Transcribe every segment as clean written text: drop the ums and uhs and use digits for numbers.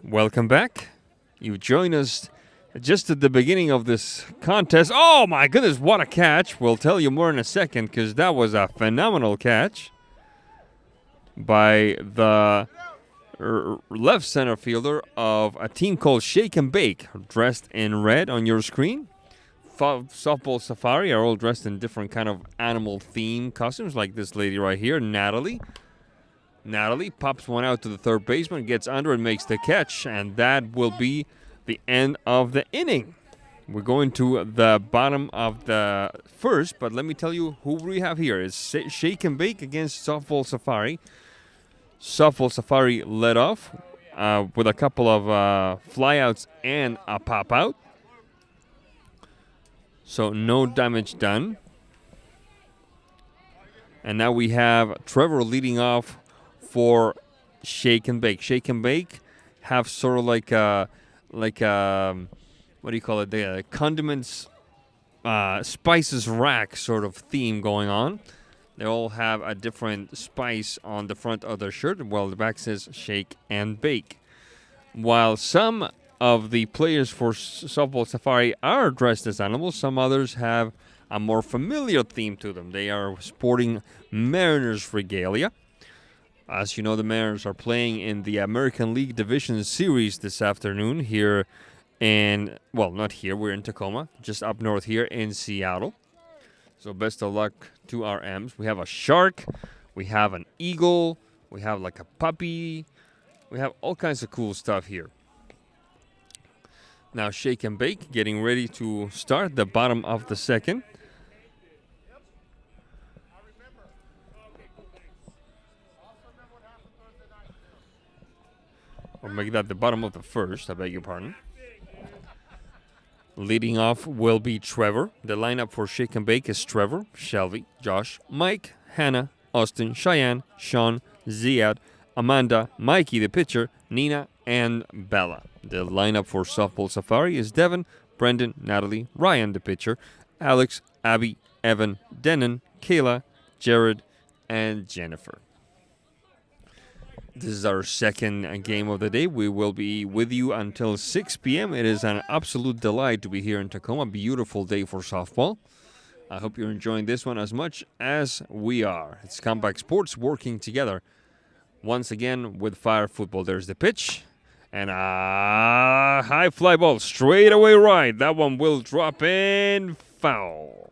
Welcome back. You joined us just at the beginning of this contest. Oh my goodness, what a catch. We'll tell you more in a second because that was a phenomenal catch by the left center fielder of a team called Shake and Bake, dressed in red on your screen. Softball Safari are all dressed in different kind of animal theme costumes, like this lady right here, Natalie. Natalie pops one out to the third baseman, gets under and makes the catch, and that will be the end of the inning. We're going to the bottom of the first, but let me tell you who we have here. It's Shake and Bake against Softball Safari. Softball Safari led off with a couple of flyouts and a pop-out. So no damage done. And now we have Trevor leading off for Shake and Bake. Shake and Bake have sort of like a what do you call it? The condiments, spices rack sort of theme going on. They all have a different spice on the front of their shirt, while the back says Shake and Bake. While some of the players for Softball Safari are dressed as animals, some others have a more familiar theme to them. They are sporting Mariners regalia. As you know, the Mariners are playing in the American League Division Series this afternoon here in, well, not here, we're in Tacoma, just up north here in Seattle. So best of luck to our M's. We have a shark, we have an eagle, we have like a puppy, we have all kinds of cool stuff here. Now Shake and Bake getting ready to start the bottom of the second. Or make that the bottom of the first, I beg your pardon. Leading off will be Trevor. The lineup for Shake and Bake is Trevor, Shelby, Josh, Mike, Hannah, Austin, Cheyenne, Sean, Ziad, Amanda, Mikey the pitcher, Nina, and Bella. The lineup for Softball Safari is Devin, Brendan, Natalie, Ryan the pitcher, Alex, Abby, Evan, Denon, Kayla, Jared, and Jennifer. This is our second game of the day. We will be with you until 6 p.m. It is an absolute delight to be here in Tacoma. Beautiful day for softball. I hope you're enjoying this one as much as we are. It's Compact Sports working together once again with Fire Football. There's the pitch. And a high fly ball straight away right. That one will drop in foul.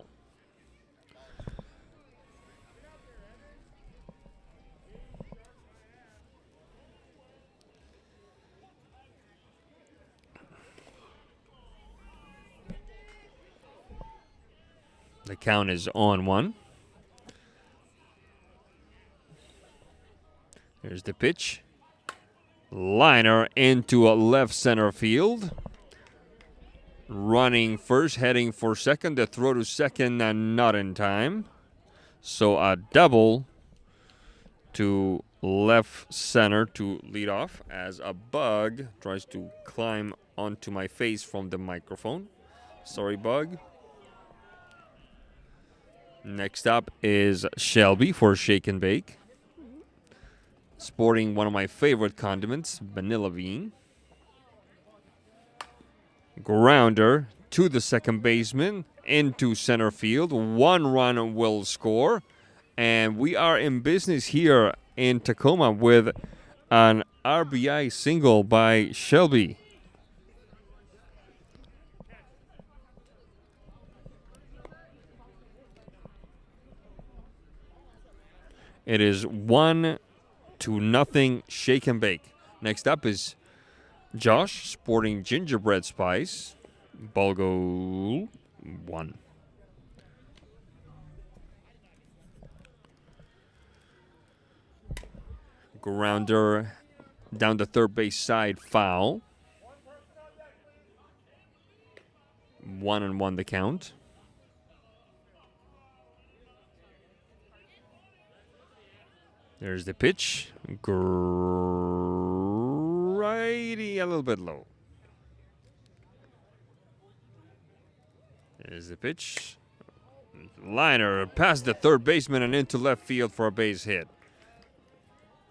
The count is on one. Here's the pitch. Liner into a left center field. Running first, heading for second. The throw to second and not in time. So a double to left center to lead off as a bug tries to climb onto my face from the microphone. Sorry, bug. Next up is Shelby for Shake and Bake. Sporting one of my favorite condiments, vanilla bean. Grounder to the second baseman into center field. One run will score. And we are in business here in Tacoma with an RBI single by Shelby. It is 1-0 Shake and Bake. Next up is Josh sporting gingerbread spice. Ball goal 1. Grounder down the third base side, foul. 1-1 the count. There's the pitch. Righty, a little bit low. There's the pitch. Liner past the third baseman and into left field for a base hit.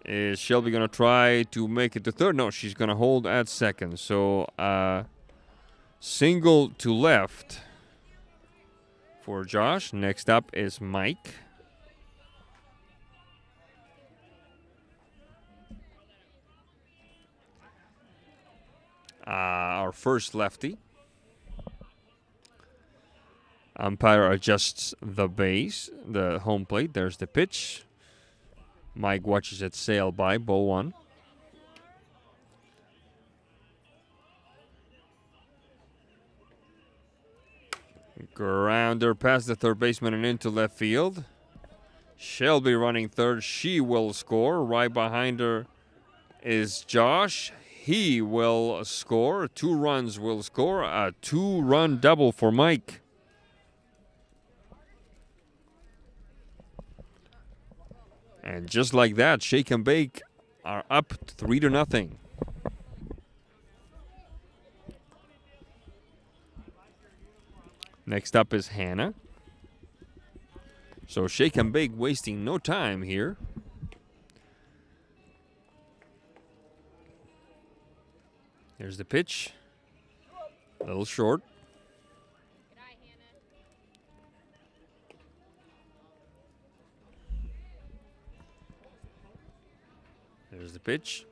Is Shelby going to try to make it to third? No, she's going to hold at second. So single to left for Josh. Next up is Mike. Our first lefty. Umpire adjusts the base, the home plate. There's the pitch. Mike watches it sail by, ball one. Grounder past the third baseman and into left field. Shelby running third. She will score. Right behind her is Josh. He will score. 2 runs will score. A 2-run double for Mike. And just like that, Shake and Bake are up 3-0. Next up is Hannah. So Shake and Bake wasting no time here. Here's the pitch. A little short. There's the pitch.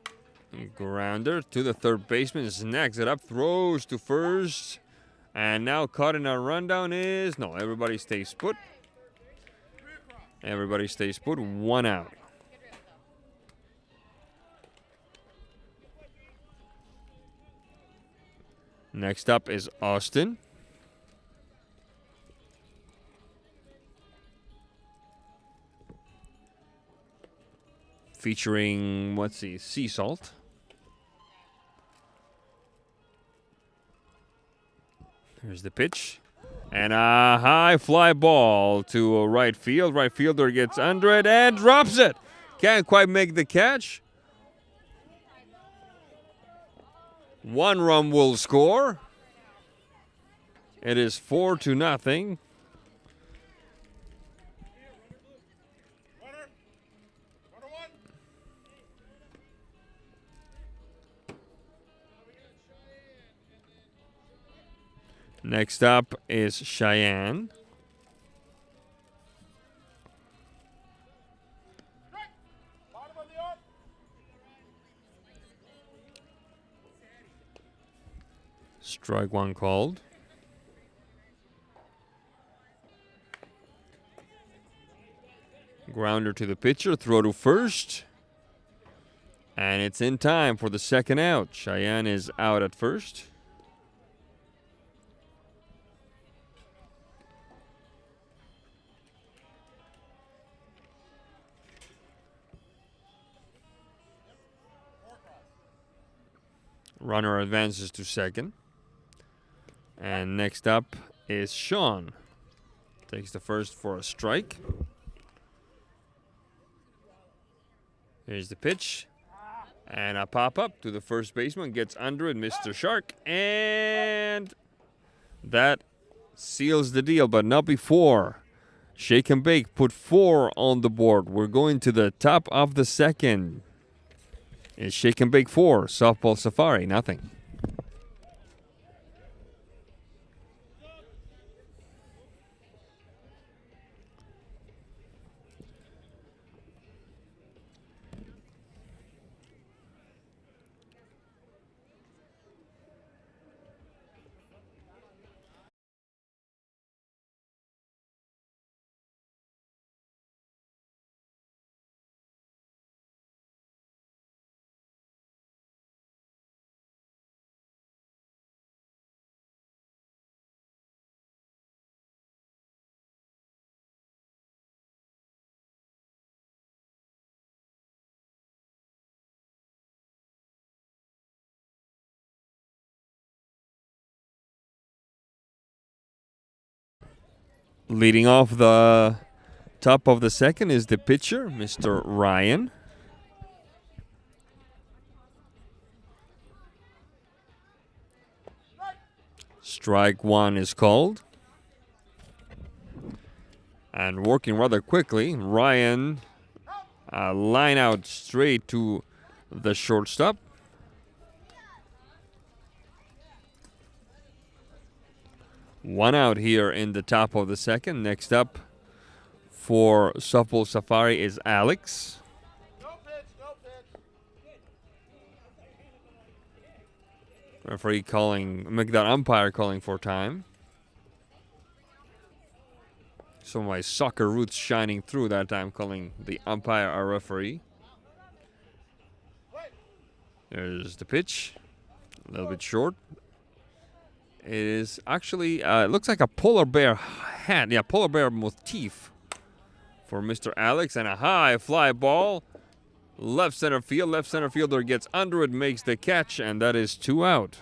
Grounder to the third baseman. Snags it up. Throws to first. And now caught in our rundown is... No, everybody stays put. Everybody stays put. 1 out. Next up is Austin. Featuring, let's see, sea salt. Here's the pitch. And a high fly ball to right field. Right fielder gets under it and drops it. Can't quite make the catch. 1 run will score. It is 4-0. Next up is Cheyenne. Strike 1 called. Grounder to the pitcher, throw to first. And it's in time for the second out. Cheyenne is out at first. Runner advances to second. And next up is Sean. Takes the first for a strike. Here's the pitch. And a pop-up to the first baseman. Gets under it, Mr. Shark. And that seals the deal, but not before. Shake and Bake put 4 on the board. We're going to the top of the second. It's Shake and Bake 4, Softball Safari, nothing. Leading off the top of the second is the pitcher, Mr. Ryan. Strike 1 is called. And working rather quickly, Ryan line out straight to the shortstop. One out here in the top of the second. Next up for Softball Safari is Alex. Referee calling, make that umpire calling for time. Some of my soccer roots shining through that time, calling the umpire a referee. There's the pitch, a little bit short. It is actually, it looks like a polar bear hat. Yeah, polar bear motif for Mr. Alex. And a high fly ball. Left center field. Left center fielder gets under it, makes the catch, and that is 2 out.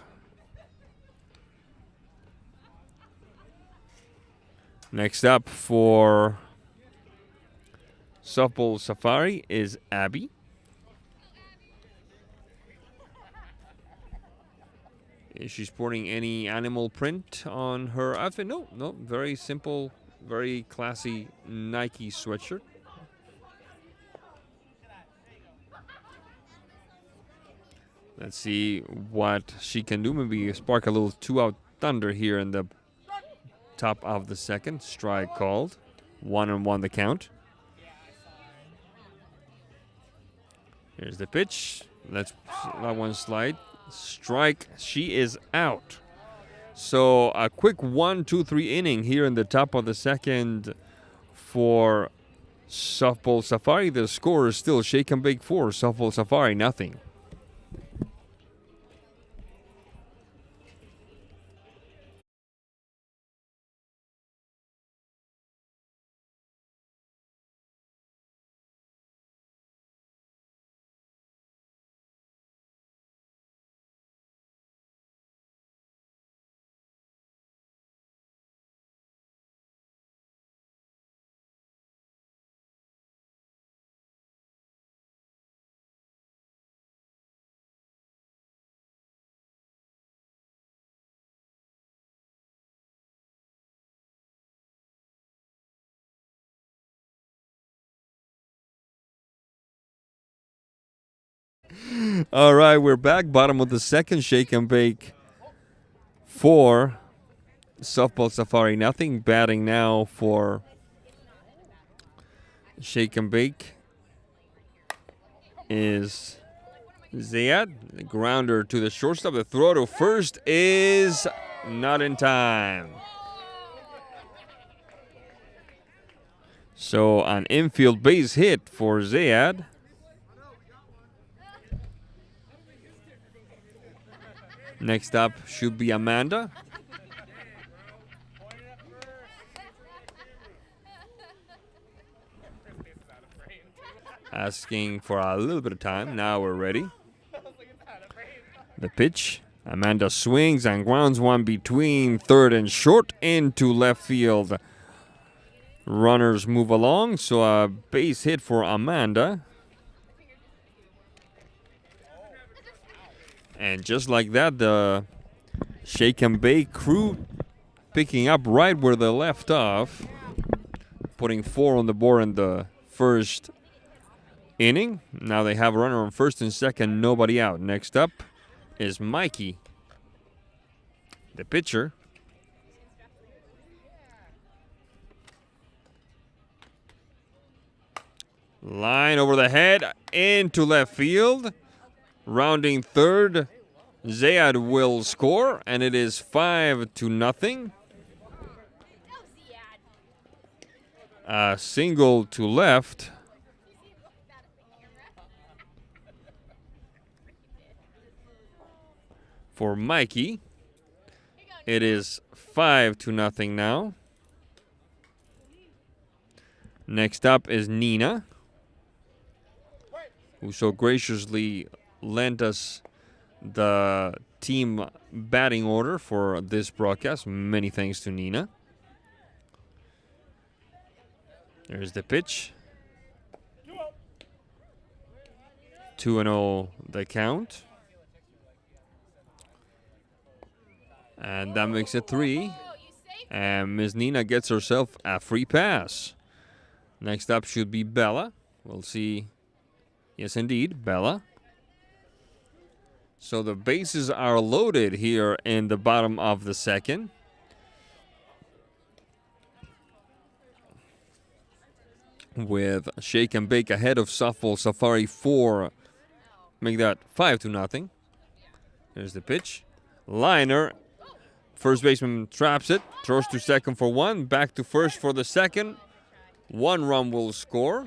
Next up for Softball Safari is Abby. Is she sporting any animal print on her outfit? No, very simple, very classy Nike sweatshirt. Let's see what she can do. Maybe spark a little 2-out thunder here in the top of the second. Strike called. 1-1 the count. Here's the pitch. Let's let one slide. Strike. She is out. So a quick 1-2-3 inning here in the top of the second for Softball Safari. The score is still Shake and Bake 4, Softball Safari nothing. All right, we're back. Bottom of the second, Shake and Bake 4, Softball Safari nothing. Batting now for Shake and Bake is Zayad. The grounder to the shortstop. The throw to first is not in time. So an infield base hit for Zayad. Next up should be Amanda. Asking for a little bit of time. Now we're ready. The pitch. Amanda swings and grounds one between third and short into left field. Runners move along, so a base hit for Amanda. And just like that, the Shake and Bake crew picking up right where they left off, putting 4 on the board in the first inning. Now they have a runner on first and second, nobody out. Next up is Mikey, the pitcher. Line over the head into left field. Rounding third, Zayad will score, and it is 5-0. A single to left. For Mikey, it is 5-0 now. Next up is Nina, who so graciously lent us the team batting order for this broadcast. Many thanks to Nina. There's the pitch. 2-0 the count. And that makes it 3. And Ms. Nina gets herself a free pass. Next up should be Bella. We'll see Yes, indeed, Bella. So the bases are loaded here in the bottom of the second. With Shake and Bake ahead of Softball Safari 4. Make that 5-0. There's the pitch. Liner. First baseman traps it. Throws to second for one. Back to first for the second. 1 run will score.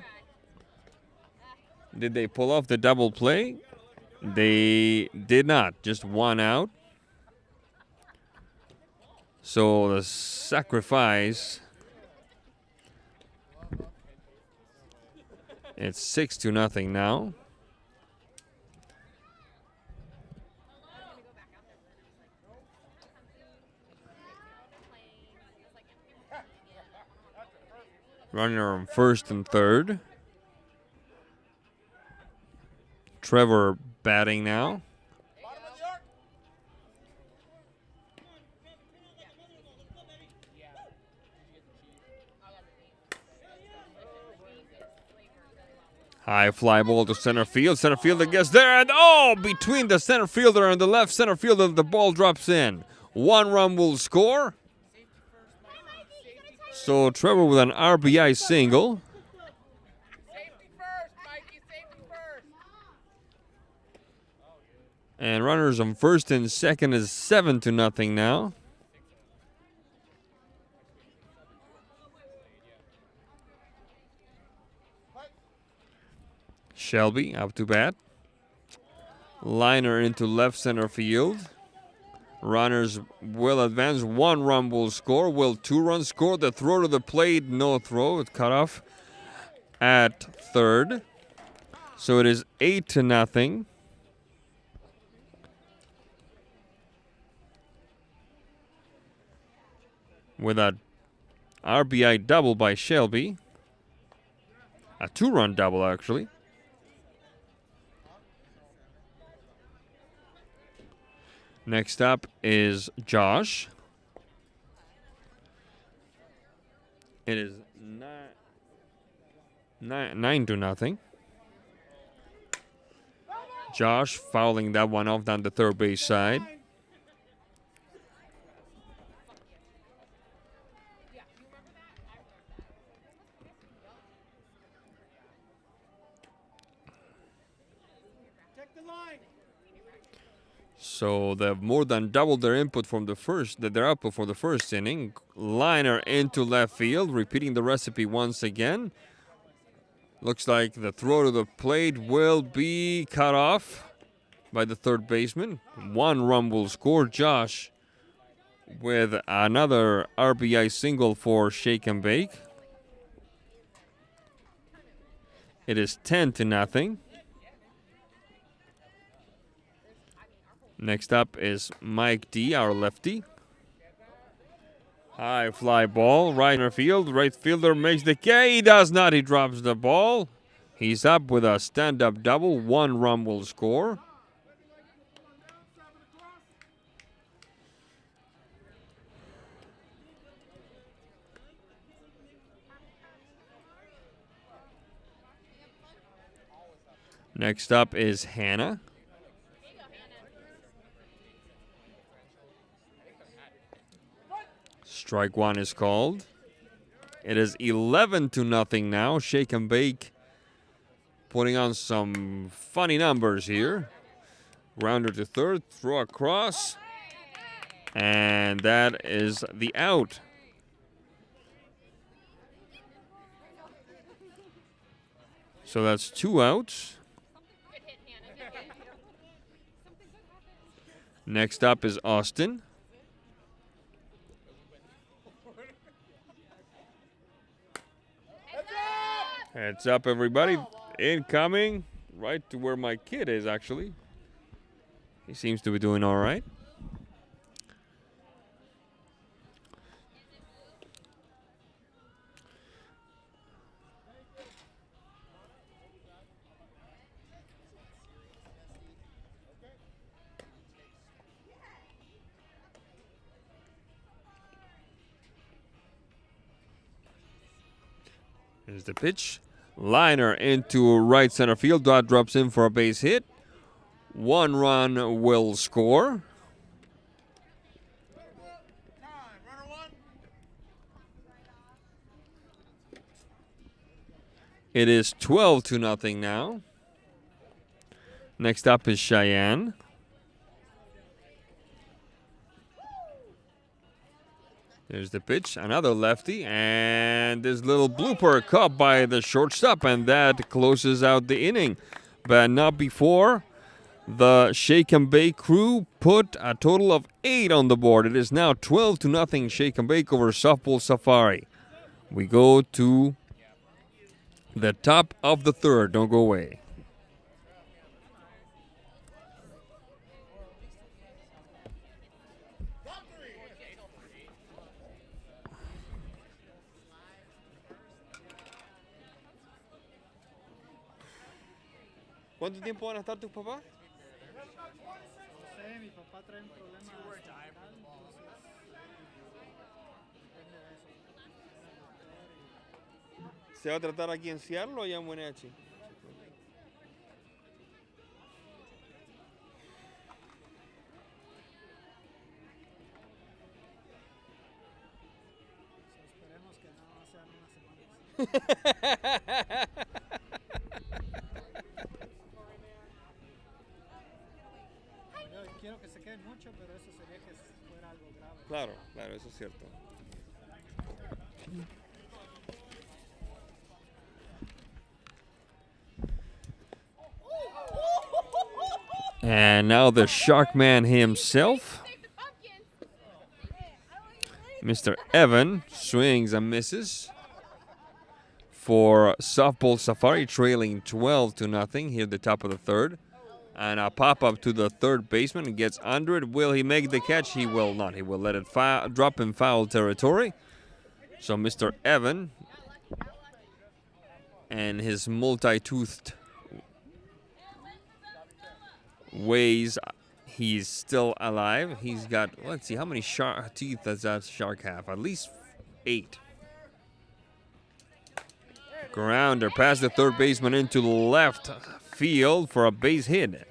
Did they pull off the double play? They did not. Just 1 out. So the sacrifice. It's 6-0 now. Runner on first and third. Trevor batting now. High fly ball to center field. Center fielder gets there, and between the center fielder and the left center fielder, the ball drops in. 1 run will score. So Trevor with an RBI single. Safety first, Mikey, safety first. And runners on first and second is 7-0 now. Shelby up to bat. Liner into left center field. Runners will advance. 1 run will score. Will 2 runs score? The throw to the plate, no throw. It cut off at third. So it is 8-0. With a RBI double by Shelby. A 2-run double, actually. Next up is Josh. It is 9-0. Josh fouling that one off down the third base side. So they've more than doubled their input from the first, their output for the first inning. Liner into left field, repeating the recipe once again. Looks like the throw to the plate will be cut off by the third baseman. 1 run will score. Josh with another RBI single for Shake and Bake. It is 10-0. Next up is Mike D, our lefty. High fly ball, right center field. Right fielder makes the K. He does not. He drops the ball. He's up with a stand-up double. 1 run will score. Next up is Hannah. Strike 1 is called. It is 11-0 now. Shake and Bake putting on some funny numbers here. Grounder to third, throw across. And that is the out. So that's 2 outs. Next up is Austin. Heads up, everybody. Incoming. Right to where my kid is, actually. He seems to be doing all right. Here's the pitch. Liner into right center field. Dot drops in for a base hit. 1 run will score. It is 12-0 now. Next up is Cheyenne. There's the pitch, another lefty, and this little blooper caught by the shortstop, and that closes out the inning. But not before the Shake and Bake crew put a total of 8 on the board. It is now 12-0 Shake and Bake over Softball Safari. We go to the top of the third. Don't go away. ¿Cuánto tiempo van a estar tus papás? No sé, mi papá trae un problema dental, entonces depende de eso. ¿Se va a tratar aquí en Ciarlo o allá en Buenachi? Esperemos que no sean unas semanas. Yo quiero que se queden mucho, pero eso sería que fuera algo grave. Claro, claro, eso es cierto. And now the Shark Man himself, Mr. Evan, swings and misses for Softball Safari, trailing 12-0 here at the top of the third. And a pop-up to the third baseman and gets under it. Will he make the catch? He will not. He will let it drop in foul territory. So Mr. Evan and his multi-toothed ways, he's still alive. He's got, let's see, how many teeth does that shark have? At least 8. Grounder past the third baseman into left field for a base hit.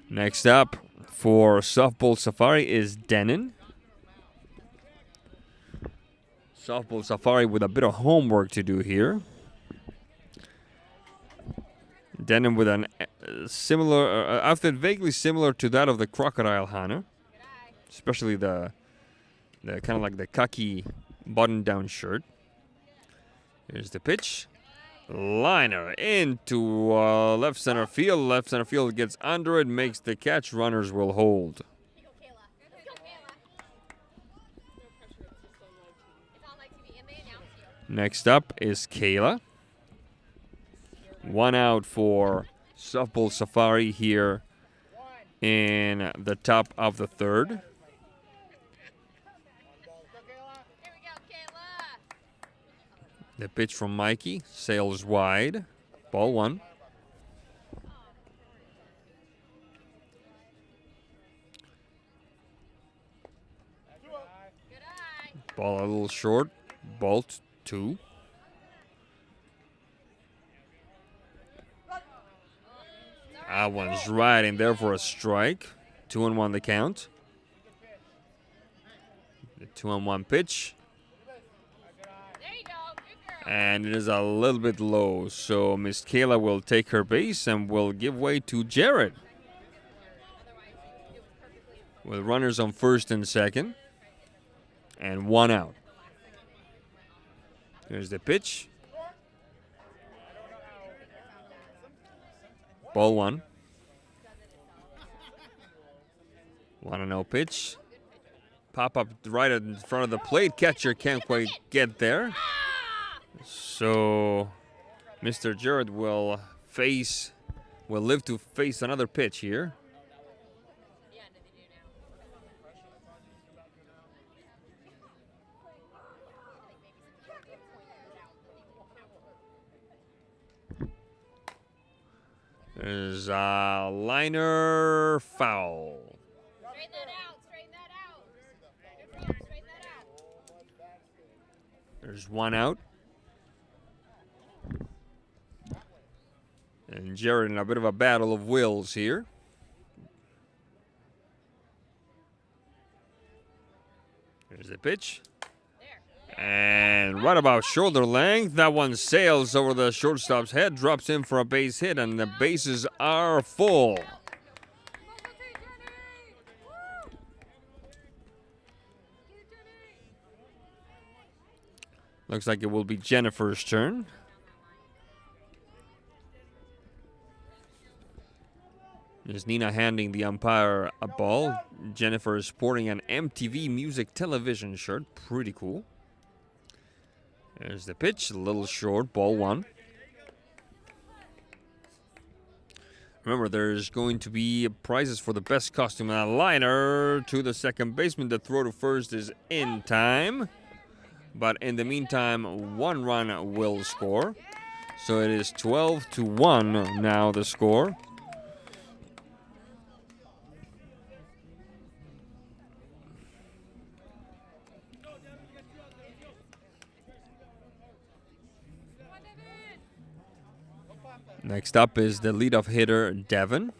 Next up for Softball Safari is Denon. Softball Safari with a bit of homework to do here. Denon with an similar outfit vaguely similar to that of the Crocodile Hunter, especially the kind of like the khaki button-down shirt. Here's the pitch. Liner into left center field. Left center field gets under it, makes the catch. Runners will hold. Next up is Kayla. 1 out for Softball Safari here in the top of the third. The pitch from Mikey sails wide. Ball 1. Ball a little short. Ball 2. That one's right in there for a strike. 2-1 the count. The 2-1 pitch. And it is a little bit low, so Miss Kayla will take her base and will give way to Jared. With runners on first and second. And 1 out. Here's the pitch. Ball 1. 1-0 pitch. Pop up right in front of the plate. Catcher can't quite get there. So Mr. Jared will live to face another pitch here. There's a liner foul. Straighten that out. Straighten that out. Straighten that out. There's one out. And Jared in a bit of a battle of wills here. There's the pitch. And right about shoulder length, that one sails over the shortstop's head, drops in for a base hit, and the bases are full. Looks like it will be Jennifer's turn. There's Nina handing the umpire a ball. Jennifer is sporting an MTV Music Television shirt. Pretty cool. There's the pitch, a little short, ball one. Remember, there's going to be prizes for the best costume. A liner to the second baseman. The throw to first is in time. But in the meantime, 1 run will score. So it is 12-1 now the score. Next up is the leadoff hitter, Devin.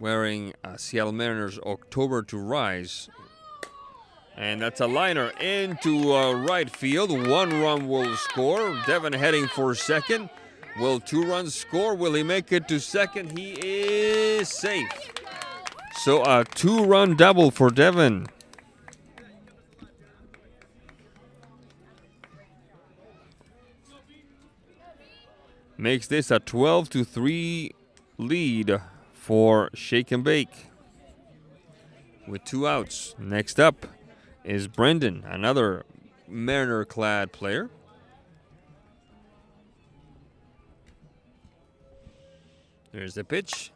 Wearing a Seattle Mariners October to Rise. And that's a liner into right field. 1 run will score. Devin heading for second. Will 2 runs score? Will he make it to second? He is safe. So a 2-run double for Devin. Makes this a 12-3 lead for Shake and Bake with 2 outs. Next up is Brendan, another Mariner-clad player. There's the pitch.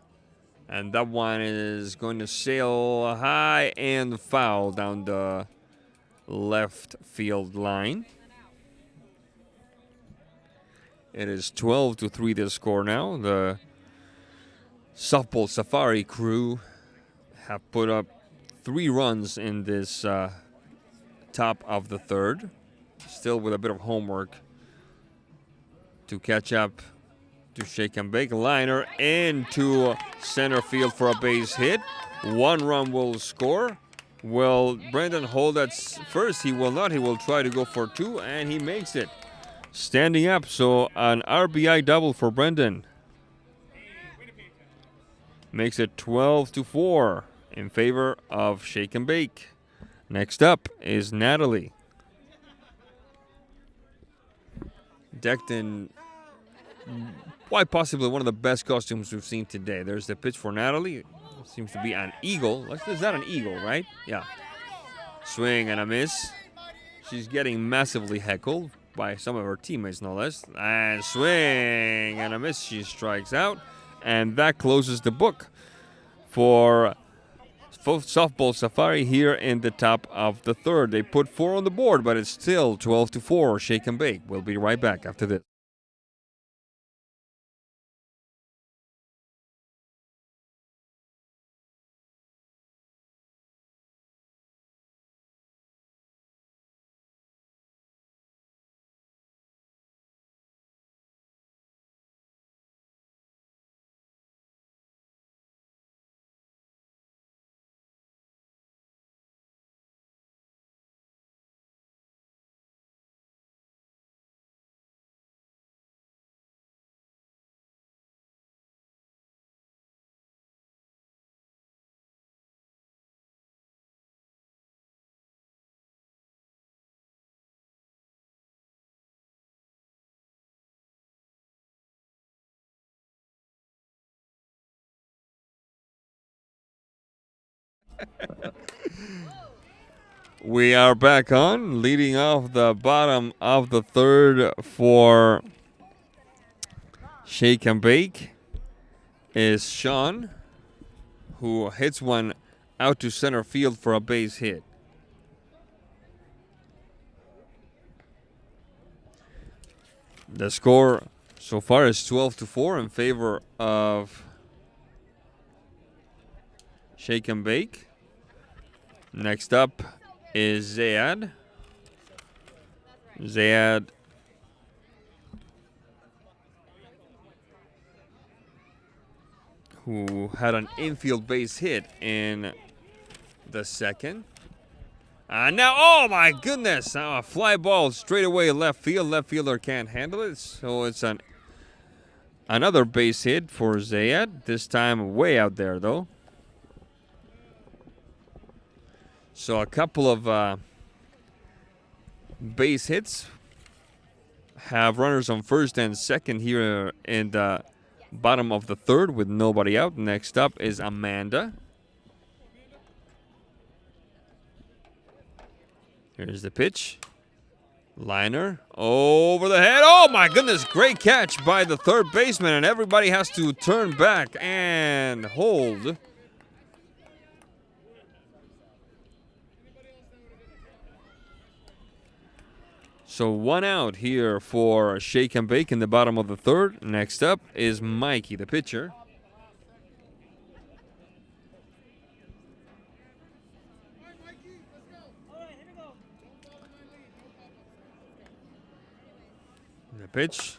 And that one is going to sail high and foul down the left field line. It is 12-3 the score now. The softball safari crew have put up 3 runs in this top of the third. Still with a bit of homework to catch up to Shake and Bake. Liner into center field for a base hit. 1 run will score. Will Brendan hold at first? He will not. He will try to go for 2, and he makes it. Standing up, so an RBI double for Brendan. Makes it 12-4 in favor of Shake and Bake. Next up is Natalie. Decked in quite possibly one of the best costumes we've seen today. There's the pitch for Natalie. Seems to be an eagle. Is that an eagle, right? Yeah. Swing and a miss. She's getting massively heckled by some of her teammates, no less. And swing and a miss. She strikes out. And that closes the book for softball safari here in the top of the third. They put 4 on the board, but it's still 12-4. Shake and Bake. We'll be right back after this. We are back on, leading off the bottom of the third for Shake and Bake is Sean, who hits one out to center field for a base hit. The score so far is 12-4 in favor of Shake and Bake. Next up is Zayad. Zayad who had an infield base hit in the second. Now, oh my goodness, a fly ball straight away left field. Left fielder can't handle it, so it's another base hit for Zayad. This time way out there, though. So a couple of base hits have runners on first and second here in the bottom of the third with nobody out. Next up is Amanda. Here's the pitch. Liner over the head. Oh my goodness, great catch by the third baseman, and everybody has to turn back and hold. So 1 out here for Shake and Bake in the bottom of the third. Next up is Mikey, the pitcher. The pitch.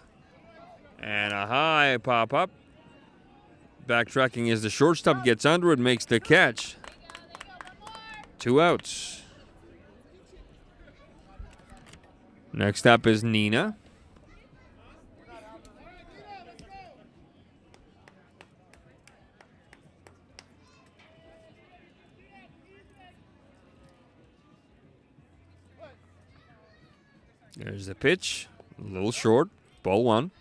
And a high pop-up. Backtracking as the shortstop gets under it, makes the catch. 2 outs. Next up is Nina. There's the pitch. A little short. Ball 1.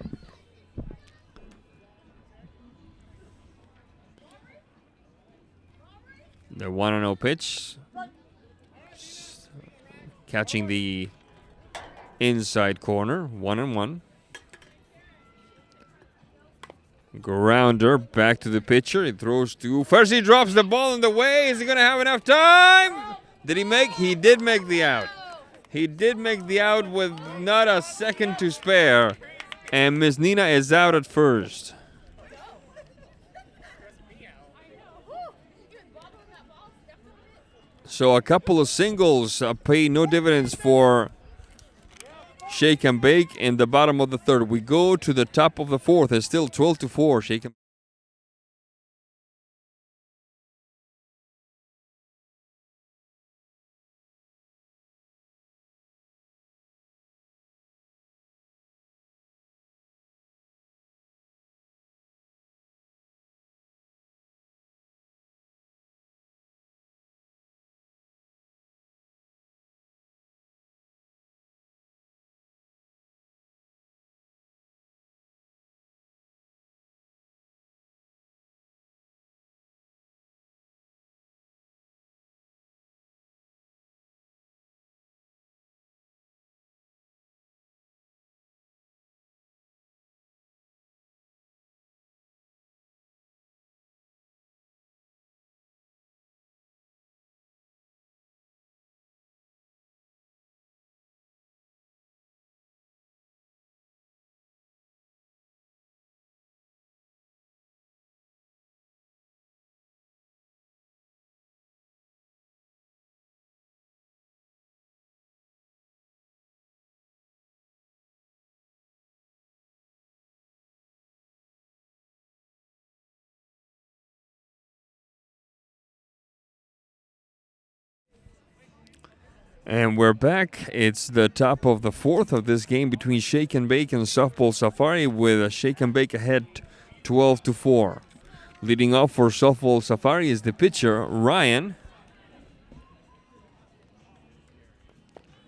The 1-0 pitch. Catching the inside corner. 1-1. Grounder back to the pitcher. He throws to first. He drops the ball in the way. Is he going to have enough time? Did he make? He did make the out. He did make the out with not a second to spare. And Miss Nina is out at first. So a couple of singles pay no dividends for Shake and Bake in the bottom of the third. We go to the top of the fourth. It's still 12-4. Shake and And we're back. It's the top of the fourth of this game between Shake and Bake and Softball Safari, with Shake and Bake ahead 12-4. Leading off for Softball Safari is the pitcher, Ryan.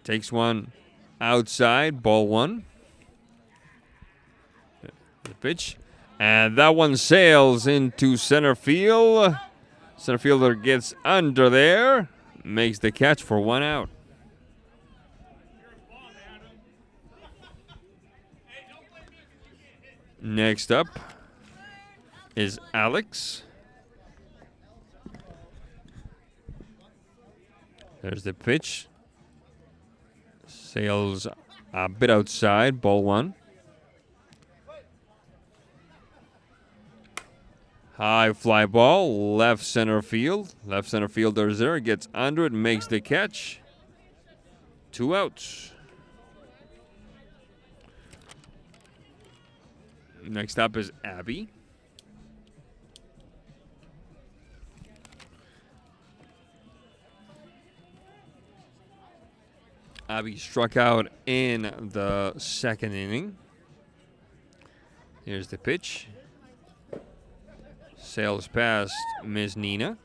Takes one outside, ball 1. The pitch. And that one sails into center field. Center fielder gets under there. Makes the catch for 1 out. Next up is Alex. There's the pitch. Sails a bit outside, ball 1. High fly ball, left center field. Left center fielder's there, gets under it, makes the catch. 2 outs. Next up is Abby. Abby struck out in the second inning. Here's the pitch. Sails past Miss Nina.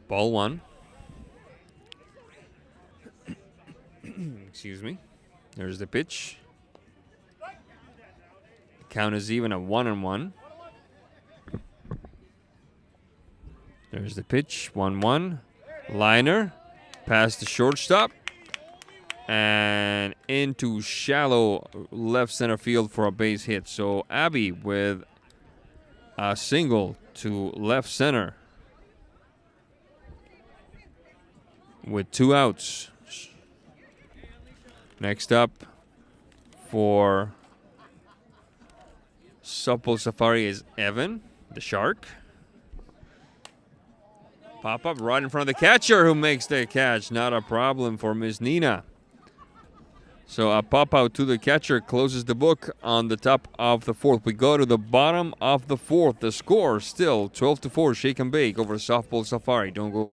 Ball 1. Excuse me. There's the pitch. The count is even at 1-1. There's the pitch. 1-1. Liner. Past the shortstop. And into shallow left center field for a base hit. So Abby with a single to left center with 2 outs. Next up for Softball Safari is Evan, the Shark. Pop up right in front of the catcher who makes the catch. Not a problem for Miss Nina. So a pop out to the catcher closes the book on the top of the 4th. We go to the bottom of the 4th. The score still 12-4, Shake and Bake over Softball Safari. Don't go.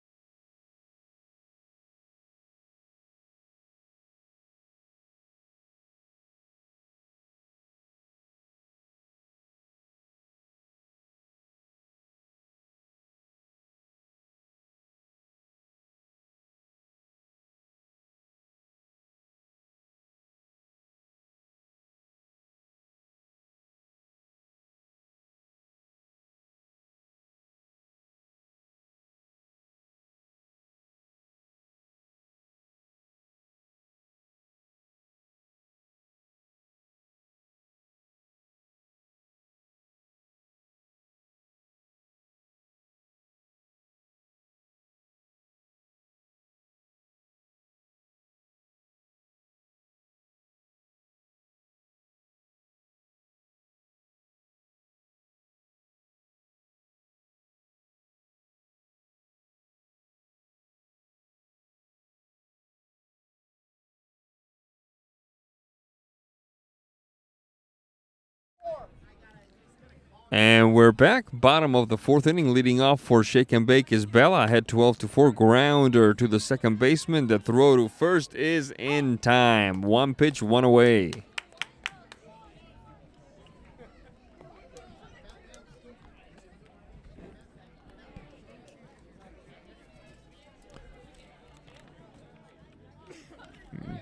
And we're back. Bottom of the 4th inning. Leading off for Shake and Bake is Bella. Ahead 12-4. Grounder to the second baseman. The throw to first is in time. 1 pitch, 1 away.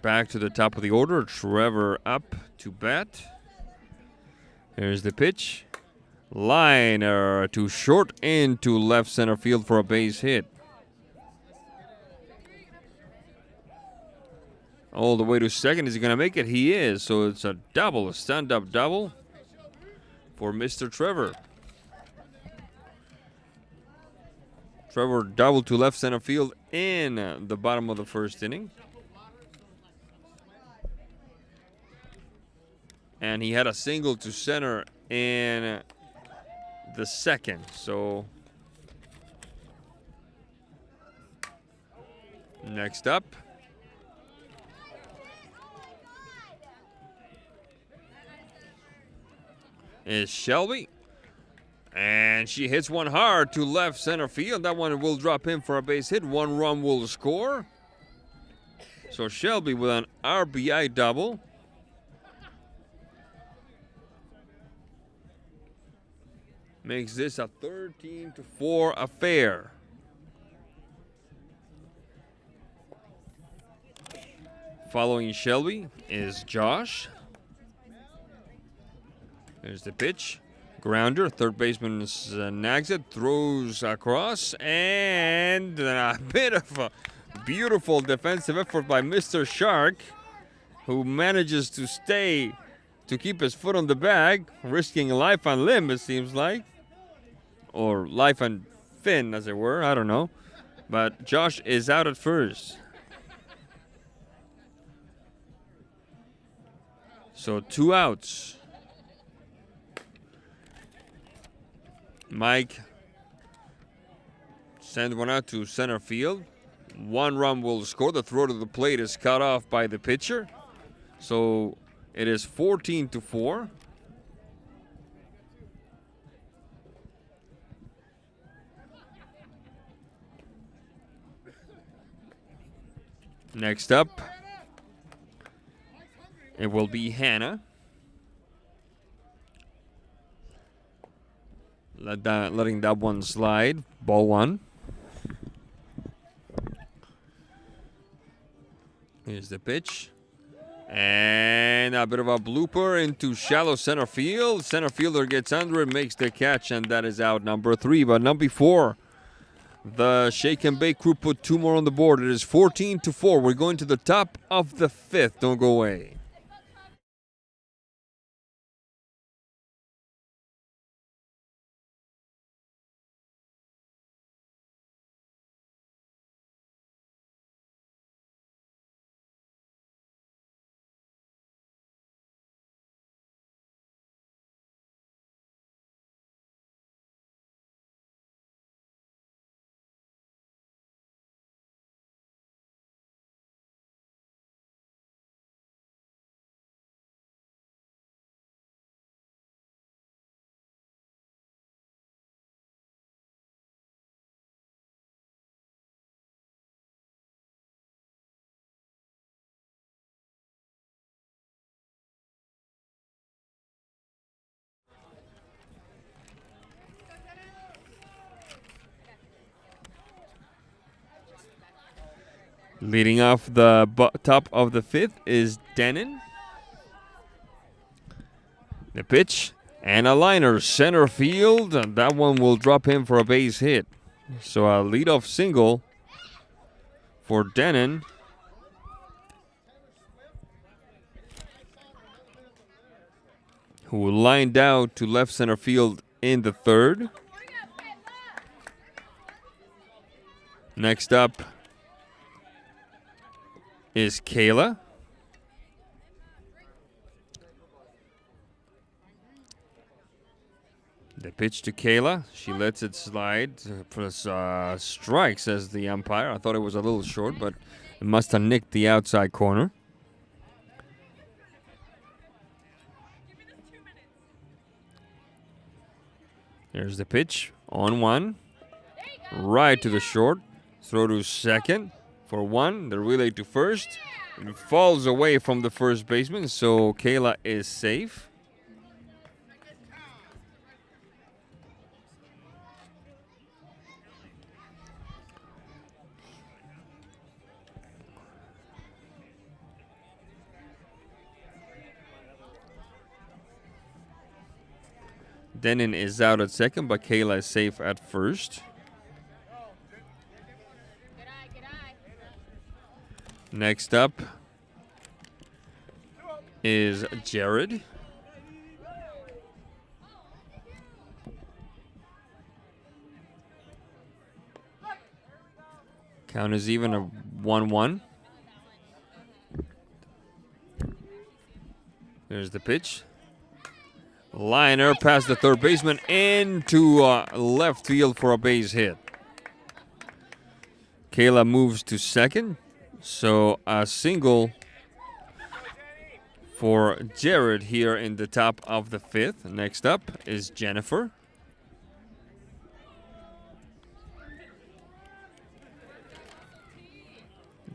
Back to the top of the order. Trevor up to bat. Here's the pitch. Liner to short into left center field for a base hit. All the way to second. Is he going to make it? He is. So it's a double, a stand-up double for Mr. Trevor. Trevor double to left center field in the bottom of the 1st inning. And he had a single to center in the 2nd. So next up is Shelby. And she hits one hard to left center field. That one will drop in for a base hit. 1 run will score. So Shelby with an RBI double. Makes this a 13-4 affair. Following Shelby is Josh. There's the pitch. Grounder. Third baseman snags it, throws across, and a bit of a beautiful defensive effort by Mr. Shark, who manages to keep his foot on the bag, risking life and limb, it seems like. Or life and fin, as it were. I don't know. But Josh is out at first. So 2 outs. Mike send one out to center field. One run will score. The throw to the plate is cut off by the pitcher. So it is 14-4. Next up, it will be Hannah. Letting that one slide. Ball one. Here's the pitch. And a bit of a blooper into shallow center field. Center fielder gets under it, makes the catch, and that is out number 3. But not before the Shake and Bake crew put 2 more on the board. It is 14-4. We're going to the top of the 5th. Don't go away. Leading off the top of the 5th is Denon. The pitch and a liner center field. And that one will drop him for a base hit. So a leadoff single for Denon. Who lined out to left center field in the 3rd. Next up is Kayla. The pitch to Kayla. She lets it slide. Plus strike, says the umpire. I thought it was a little short, but it must have nicked the outside corner. There's the pitch. On 1. Right to the short. Throw to second. For 1, the relay to first. It falls away from the first baseman, so Kayla is safe. Denon is out at second, but Kayla is safe at first. Next up is Jared. Count is even, a 1-1. There's the pitch. Liner past the third baseman into left field for a base hit. Kayla moves to second. So a single for Jared here in the top of the 5th. Next up is Jennifer.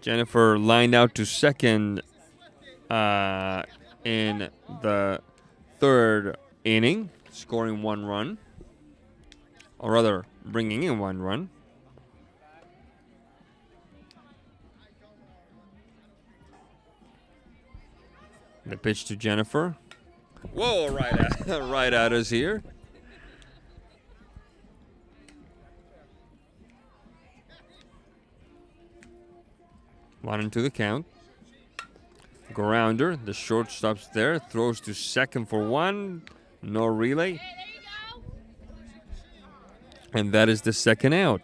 Jennifer lined out to second in the 3rd inning, scoring 1 run. Or rather, bringing in 1 run. The pitch to Jennifer. Whoa, right at us here. One into the count. Grounder, the shortstop's there. Throws to second for 1. No relay. And that is the second out.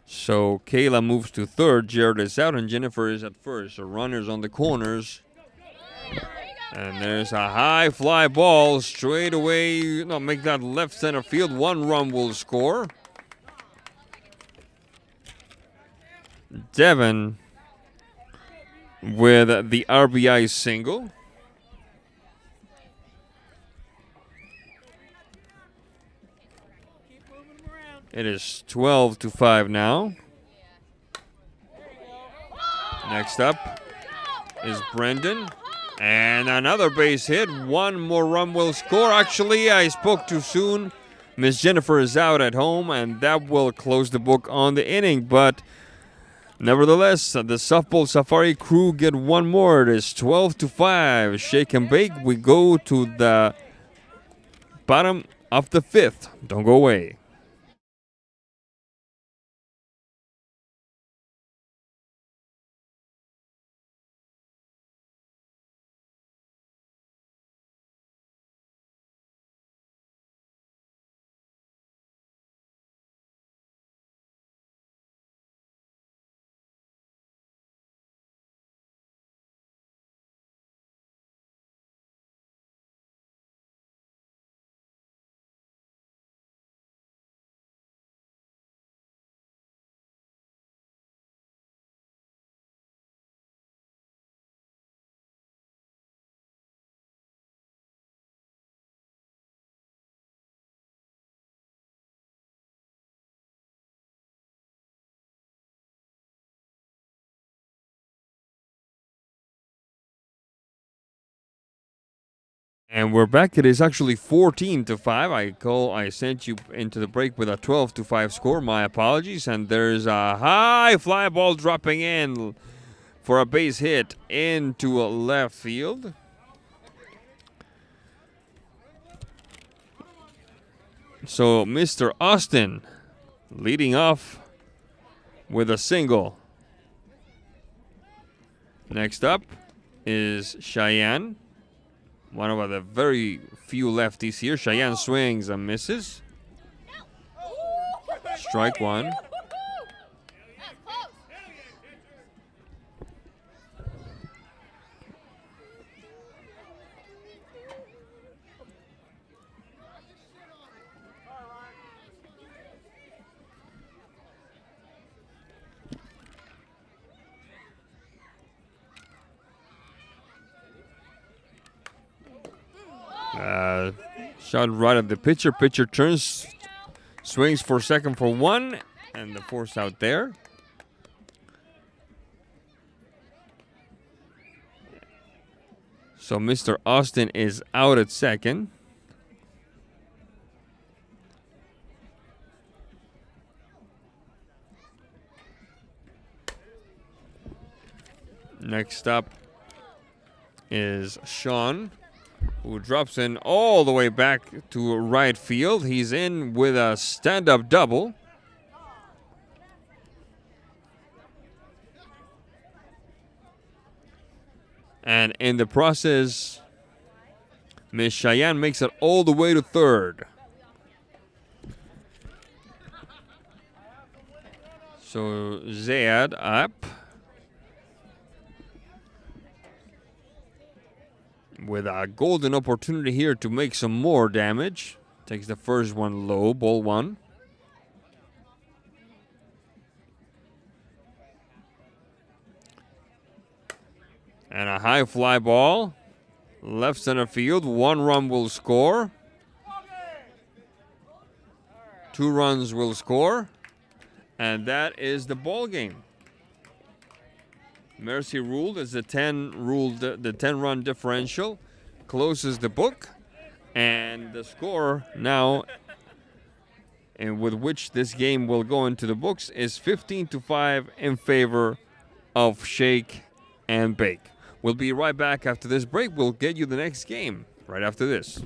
So Kayla moves to third, Jared is out, and Jennifer is at first. So runners on the corners. And there's a high fly ball straight away. No, make that left center field. 1 run will score. Devin with the RBI single. It is 12-5 now. Next up is Brendan. And another base hit. 1 more run will score. Actually, I spoke too soon. Miss Jennifer is out at home, and that will close the book on the inning. But nevertheless, the softball safari crew get 1 more. It is 12-5. Shake and bake. We go to the bottom of the 5th. Don't go away. And we're back. It is actually 14-5. I sent you into the break with a 12-5 score. My apologies. And there's a high fly ball dropping in for a base hit into a left field. So Mr. Austin leading off with a single. Next up is Cheyenne. One of the very few lefties here. Cheyenne swings and misses. Strike 1. Shot right at the pitcher. Pitcher turns, swings for second for 1, and the force out there. So Mr. Austin is out at second. Next up is Sean, who drops in all the way back to right field. He's in with a stand-up double. And in the process, Miss Cheyenne makes it all the way to third. So Zayad up with a golden opportunity here to make some more damage. Takes the first one low, ball 1. And a high fly ball. Left center field. 1 run will score. 2 runs will score. And that is the ball game. Mercy ruled as the 10-run differential closes the book, and the score now, and with which this game will go into the books, is 15-5 in favor of Shake and Bake. We'll be right back after this break. We'll get you the next game right after this.